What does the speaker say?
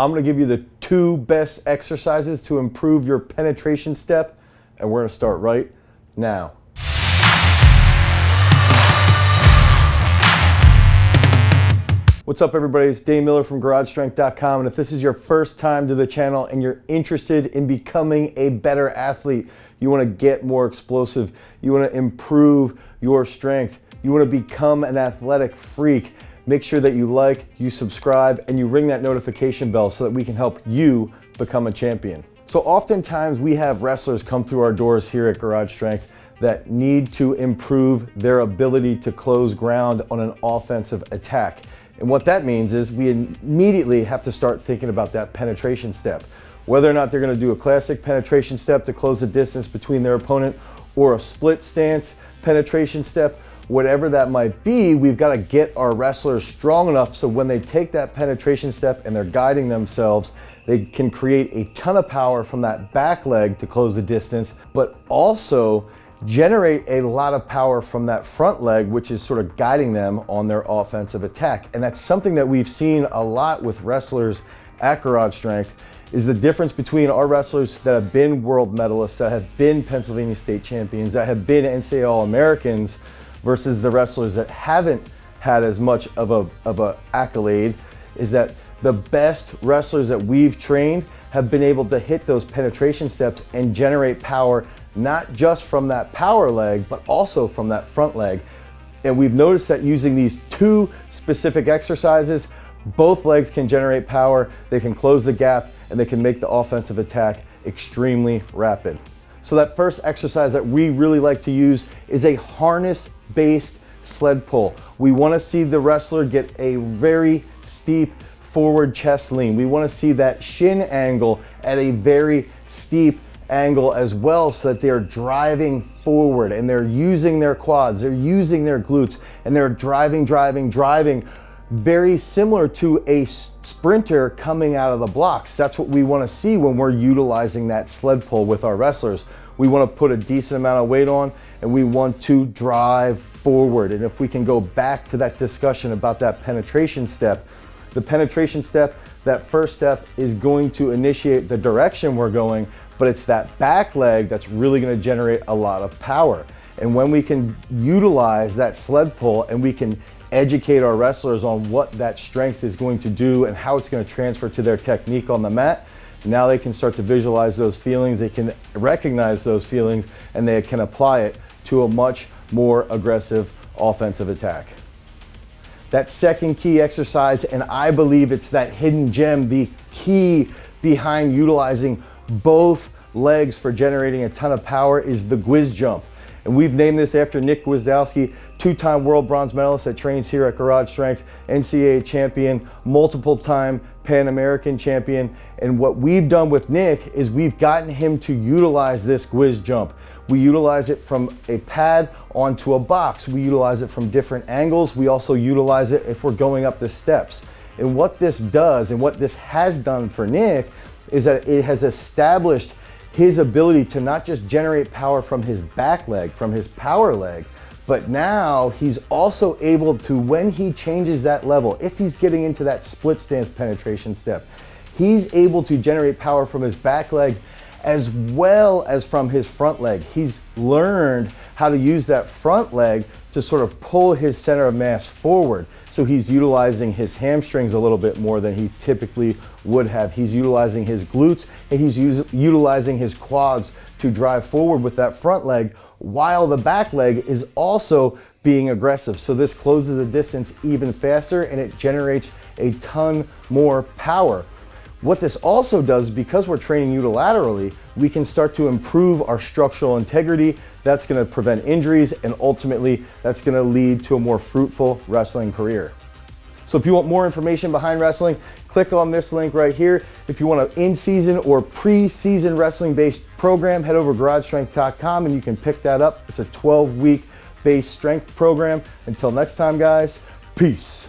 I'm gonna give you the 2 best exercises to improve your penetration step, and we're gonna start right now. What's up everybody, it's Dane Miller from GarageStrength.com, and if this is your first time to the channel and you're interested in becoming a better athlete, you wanna get more explosive, you wanna improve your strength, you wanna become an athletic freak, make sure that you like, you subscribe, and you ring that notification bell so that we can help you become a champion. So oftentimes we have wrestlers come through our doors here at Garage Strength that need to improve their ability to close ground on an offensive attack. And what that means is we immediately have to start thinking about that penetration step. Whether or not they're gonna do a classic penetration step to close the distance between their opponent or a split stance penetration step, whatever that might be, we've got to get our wrestlers strong enough so when they take that penetration step and they're guiding themselves, they can create a ton of power from that back leg to close the distance, but also generate a lot of power from that front leg, which is sort of guiding them on their offensive attack. And that's something that we've seen a lot with wrestlers at Garage Strength, is the difference between our wrestlers that have been world medalists, that have been Pennsylvania state champions, that have been NCAA All-Americans, versus the wrestlers that haven't had as much of a accolade, is that the best wrestlers that we've trained have been able to hit those penetration steps and generate power, not just from that power leg, but also from that front leg. And we've noticed that using these 2 specific exercises, both legs can generate power, they can close the gap, and they can make the offensive attack extremely rapid. So that first exercise that we really like to use is a harness-based sled pull. We want to see the wrestler get a very steep forward chest lean. We want to see that shin angle at a very steep angle as well, so that they're driving forward and they're using their quads, they're using their glutes, and they're driving, very similar to a sprinter coming out of the blocks. That's what we want to see when we're utilizing that sled pull with our wrestlers. We want to put a decent amount of weight on and we want to drive forward. And if we can go back to that discussion about that penetration step, the penetration step, that first step is going to initiate the direction we're going, but it's that back leg that's really going to generate a lot of power. And when we can utilize that sled pull and we can educate our wrestlers on what that strength is going to do and how it's going to transfer to their technique on the mat, now they can start to visualize those feelings, they can recognize those feelings, and they can apply it to a much more aggressive offensive attack. That second key exercise, and I believe it's that hidden gem, the key behind utilizing both legs for generating a ton of power, is the Gwiz jump. And we've named this after Nick Gwizdowski, 2-time world bronze medalist that trains here at Garage Strength, NCAA champion, multiple-time Pan American champion. And what we've done with Nick is we've gotten him to utilize this Gwiz jump. We utilize it from a pad onto a box. We utilize it from different angles. We also utilize it if we're going up the steps. And what this does, and what this has done for Nick, is that it has established his ability to not just generate power from his back leg, from his power leg, but now he's also able to, when he changes that level, if he's getting into that split stance penetration step, he's able to generate power from his back leg as well as from his front leg. He's learned how to use that front leg to sort of pull his center of mass forward. So he's utilizing his hamstrings a little bit more than he typically would have. He's utilizing his glutes and he's utilizing his quads to drive forward with that front leg, while the back leg is also being aggressive. So this closes the distance even faster and it generates a ton more power. What this also does, because we're training unilaterally, we can start to improve our structural integrity. That's going to prevent injuries, and ultimately that's going to lead to a more fruitful wrestling career. So if you want more information behind wrestling, click on this link right here. If you want an in-season or pre-season wrestling-based program, head over to GarageStrength.com and you can pick that up. It's a 12-week based strength program. Until next time, guys, peace.